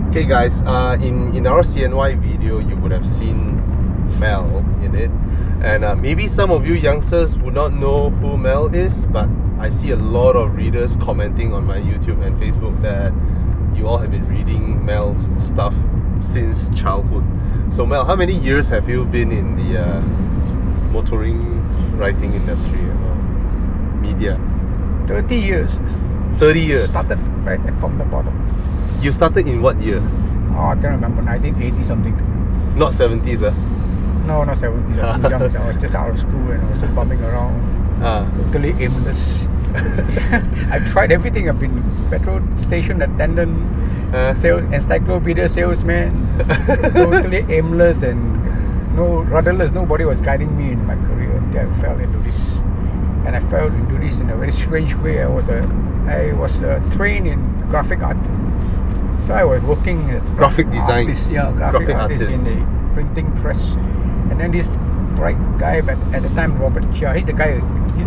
Okay guys, in our CNY video, you would have seen Mel in it. And maybe some of you youngsters would not know who Mel is, but I see a lot of readers commenting on my YouTube and Facebook that you all have been reading Mel's stuff since childhood. So Mel, how many years have you been in the motoring writing industry or media? 30 years. 30 years? Started right from the bottom. You started in what year? Oh, I can't remember, 1980 something. Not 70s, No, not 70s. I was too young. I was just out of school and I was just bumming around. Totally aimless. I've tried everything. I've been petrol station attendant, sales, encyclopedia salesman. Totally aimless and rudderless. Nobody was guiding me in my career until I fell into this. And I fell into this in a very strange way. I was trained in graphic art. So I was working as graphic design. Artist, graphic artist in the printing press. And then this bright guy at the time, Robert Chia, he's the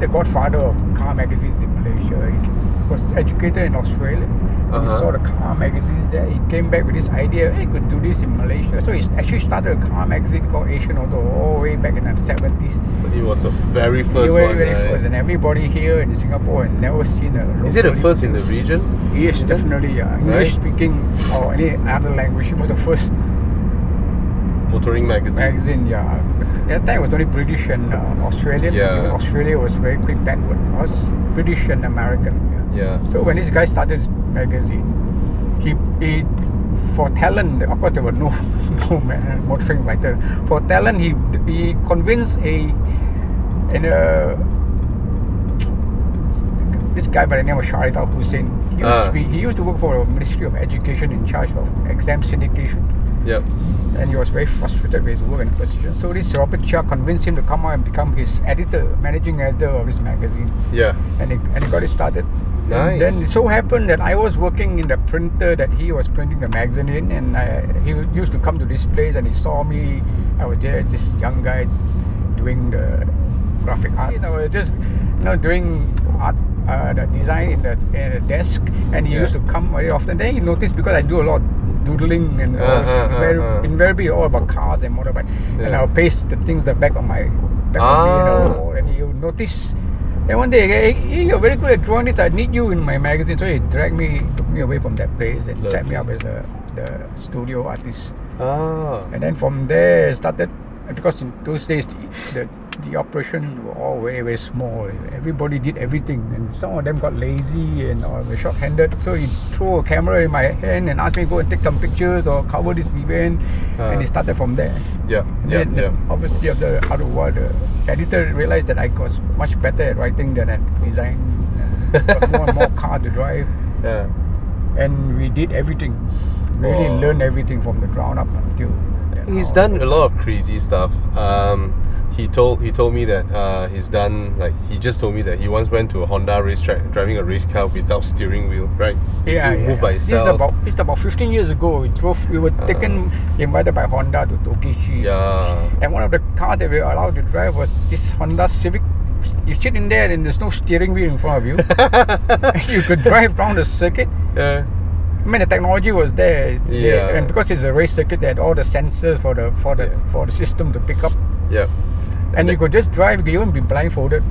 godfather of car magazines in Malaysia. He was educated in Australia. He saw the car magazines there. He came back with this idea, hey, could do this in Malaysia. So he actually started a car magazine called Asian Auto all the way back in the 70s. So he was the very first one, very first. And everybody here in Singapore had never seen a local. Is it the first in the region? Yes, definitely. English speaking or any other language. It was the first motoring magazine. At that time it was only British and Australian. Even Australia was very quick backward. I was British and American. So when this guy started his magazine, he for talent, of course there were no motoring writer. For talent, he convinced this guy by the name of Shariz Al Hussein. He used to work for the Ministry of Education in charge of exam syndication. And he was very frustrated with his work and position. So this Robert Chia convinced him to come out and become his editor, managing editor of his magazine. And he got it started. Nice. And then it so happened that I was working in the printer that he was printing the magazine in, and he used to come to this place and he saw me. I was there, this young guy doing the graphic art. I was just doing art, the design in the desk, and he used to come very often. Then he noticed, because I do a lot of doodling and invariably all about cars and motorbike, and I'll paste the things at the back of my wall, and he'll notice. And one day, hey, you're very good at drawing this, I need you in my magazine. So he took me away from that place and set me up as the studio artist. And then from there it started, because in those days the operation were all very, very small. Everybody did everything, and some of them got lazy and were short-handed. So he threw a camera in my hand and asked me to go and take some pictures or cover this event, and it started from there. Obviously, after a while, the editor realized that I was much better at writing than at design. Got more and more car to drive, and we did everything. Really learned everything from the ground up until. He's done a lot of crazy stuff. He told me that he's done, like, he just told me that he once went to a Honda racetrack driving a race car without steering wheel, right? Moved by itself. It's about 15 years ago. We were invited by Honda to Tokichi. And one of the cars that we were allowed to drive was this Honda Civic. You sit in there and there's no steering wheel in front of you. And you could drive around the circuit. I mean, the technology was there, and because it's a race circuit, they had all the sensors for the system to pick up. And you could just drive. You could even be blindfolded.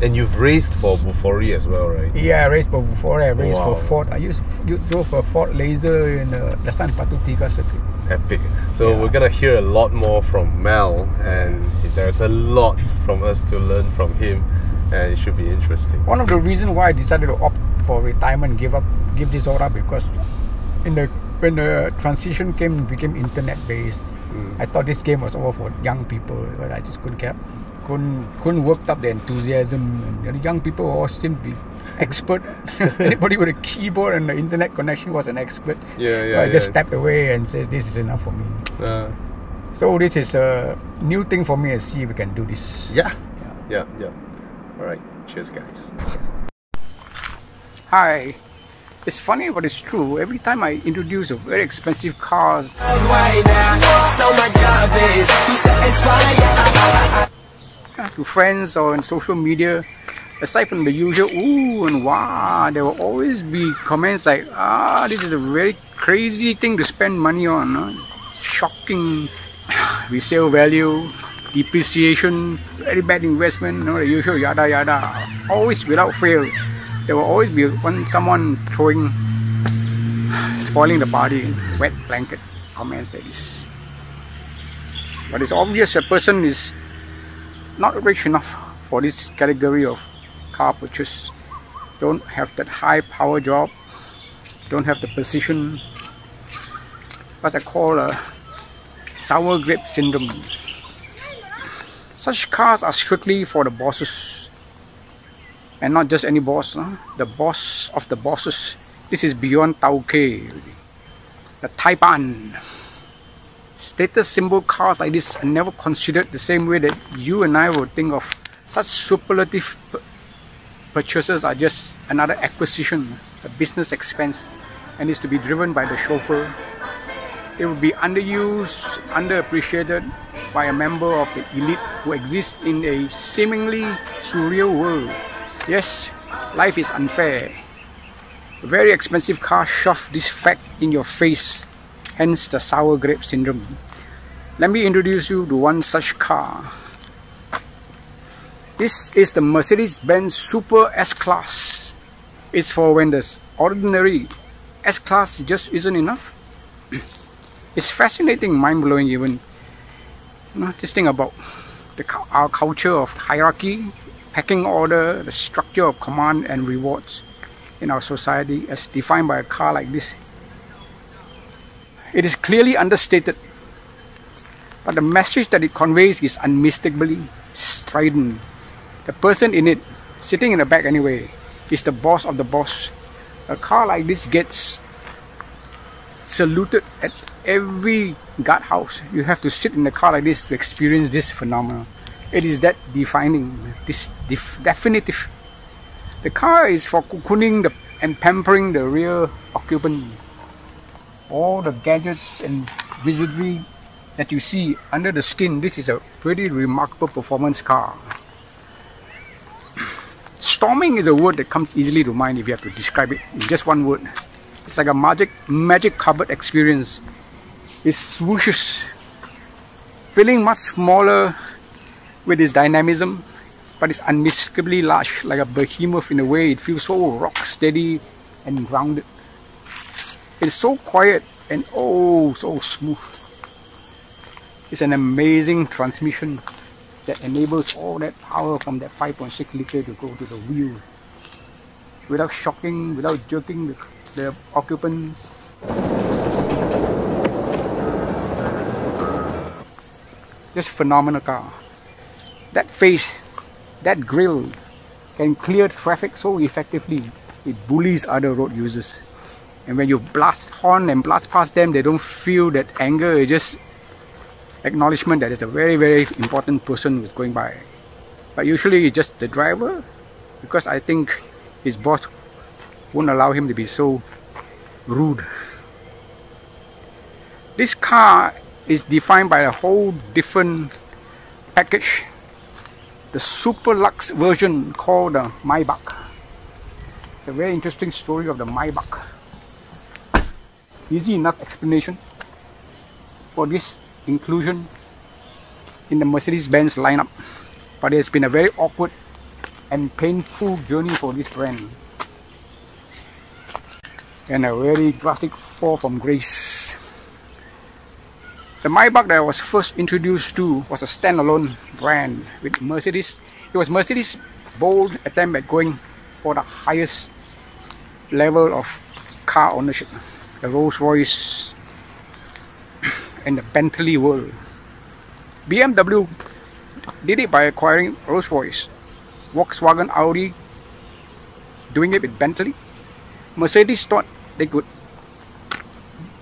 And you've raced for Bufori as well, right? I raced for Bufori. I raced for Ford. I drove for Ford Laser in the Dastan Patu Tiga circuit. Epic. So we're gonna hear a lot more from Mel, and there's a lot from us to learn from him, and it should be interesting. One of the reasons why I decided to opt for retirement, give this all up, because when the transition became internet based, I thought this game was all for young people, but I just couldn't work up the enthusiasm. And the young people all seemed to be expert. Anybody with a keyboard and the internet connection was an expert. So I just stepped away and said, this is enough for me. So this is a new thing for me, and see if we can do this. Alright, cheers guys. Hi. It's funny, but it's true. Every time I introduce a very expensive cars to friends or on social media, aside from the usual ooh and wow, there will always be comments like, this is a very crazy thing to spend money on. Shocking resale value, depreciation, very bad investment, the usual yada yada. Always without fail, there will always be someone spoiling the party, wet blanket comments that is. But it's obvious a person is not rich enough for this category of car purchase. Don't have that high power job, don't have the position, what I call a sour grape syndrome. Such cars are strictly for the bosses, and not just any boss, the boss of the bosses. This is beyond Tauke, the Taipan. Status symbol cars like this are never considered the same way that you and I would think of. Such superlative purchases are just another acquisition, a business expense, and is to be driven by the chauffeur. It will be underused, underappreciated by a member of the elite who exists in a seemingly surreal world. Yes, life is unfair. A very expensive car shove this fact in your face, hence the sour grape syndrome. Let me introduce you to one such car. This is the Mercedes-Benz Super S-Class. It's for when the ordinary S-Class just isn't enough. It's fascinating, mind-blowing even. Just think about our culture of hierarchy, pecking order, the structure of command and rewards in our society as defined by a car like this. It is clearly understated, but the message that it conveys is unmistakably strident. The person in it, sitting in the back anyway, is the boss of the boss. A car like this gets saluted at every guardhouse. You have to sit in a car like this to experience this phenomenon. It is that defining, this definitive. The car is for cocooning and pampering the rear occupant. All the gadgets and wizardry that you see under the skin, this is a pretty remarkable performance car. Storming is a word that comes easily to mind if you have to describe it in just one word. It's like a magic carpet experience. It swooshes, feeling much smaller with its dynamism, but it's unmistakably large, like a behemoth in a way. It feels so rock steady and grounded. It's so quiet and oh so smooth. It's an amazing transmission that enables all that power from that 5.6 liter to go to the wheel without shocking, without jerking the occupants. Just phenomenal car. That face, that grille can clear traffic so effectively it bullies other road users. And when you blast horn and blast past them, they don't feel that anger. It's just acknowledgement that it's a very, very important person who's going by. But usually it's just the driver, because I think his boss won't allow him to be so rude. This car is defined by a whole different package. The super luxe version called the Maybach. It's a very interesting story of the Maybach. Easy enough explanation for this inclusion in the Mercedes-Benz lineup, but it's been a very awkward and painful journey for this brand, and a very drastic fall from grace. The Maybach that I was first introduced to was a standalone brand with Mercedes. It was Mercedes' bold attempt at going for the highest level of car ownership, the Rolls-Royce and the Bentley world. BMW did it by acquiring Rolls-Royce, Volkswagen, Audi doing it with Bentley. Mercedes thought they could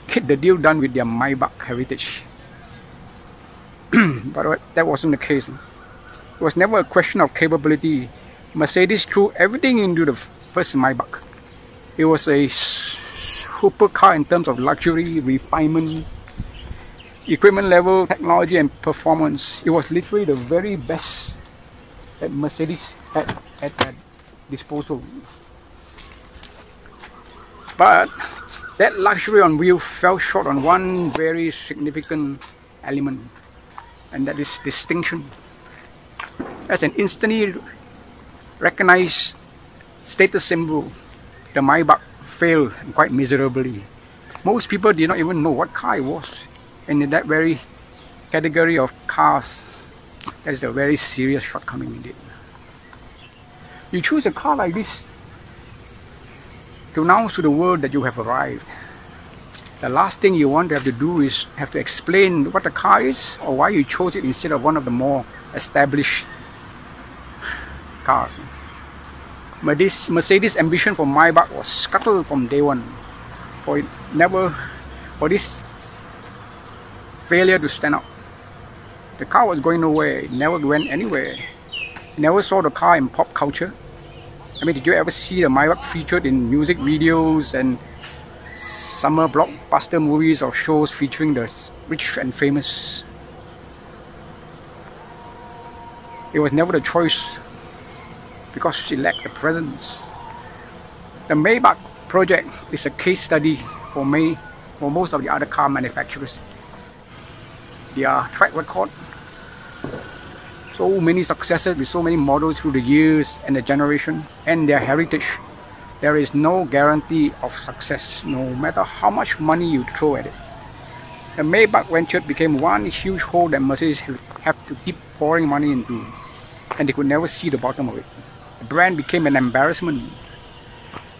get the deal done with their Maybach heritage. But that wasn't the case. It was never a question of capability. Mercedes threw everything into the first Maybach. It was a supercar in terms of luxury, refinement, equipment level, technology and performance. It was literally the very best that Mercedes had at their disposal. But That luxury on wheels fell short on one very significant element, and that is distinction. As an instantly recognized status symbol, the Maybach failed quite miserably. Most people did not even know what car it was, and in that very category of cars, that is a very serious shortcoming indeed. You choose a car like this to announce to the world that you have arrived. The last thing you want to have to do is have to explain what the car is or why you chose it instead of one of the more established cars. But this Mercedes ambition for Maybach was scuttled from day one. For this failure to stand out. The car was going nowhere. It never went anywhere. You never saw the car in pop culture. I mean, did you ever see the Maybach featured in music videos and summer blockbuster movies or shows featuring the rich and famous? It was never the choice because it lacked the presence. The Maybach project is a case study for most of the other car manufacturers. Their track record, so many successes with so many models through the years and the generation, and their heritage, there is no guarantee of success no matter how much money you throw at it. The Maybach venture became one huge hole that Mercedes have to keep pouring money into, and they could never see the bottom of it. The brand became an embarrassment,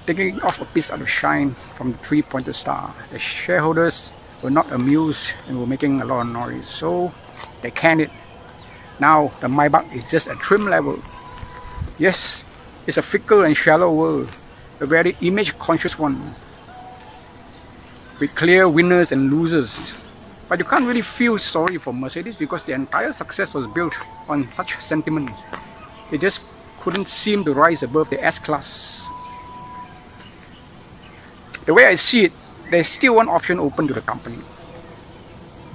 taking off a piece of the shine from the three-pointed star. The shareholders were not amused and were making a lot of noise, so they canned it. Now the Maybach is just a trim level. Yes, it's a fickle and shallow world, a very image-conscious one, with clear winners and losers. But you can't really feel sorry for Mercedes because the entire success was built on such sentiments. They just couldn't seem to rise above the S-Class. The way I see it, there's still one option open to the company.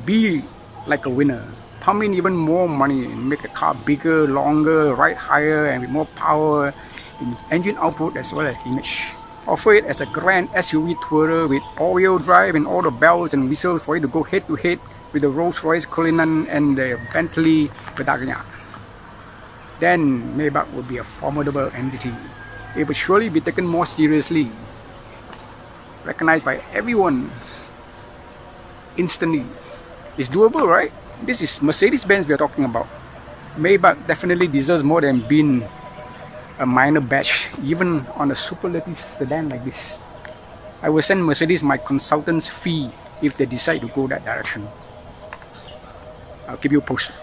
Be like a winner. Pump in even more money and make the car bigger, longer, ride higher and with more power in engine output as well as image. Offer it as a grand SUV tourer with all-wheel drive and all the bells and whistles for you to go head-to-head with the Rolls-Royce Cullinan and the Bentley Pedagna. Then Maybach would be a formidable entity. It would surely be taken more seriously, recognized by everyone instantly. It's doable, right? This is Mercedes-Benz we are talking about. Maybach definitely deserves more than being a minor batch, even on a superlative sedan like this. I will send Mercedes my consultant's fee if they decide to go that direction. I'll keep you posted.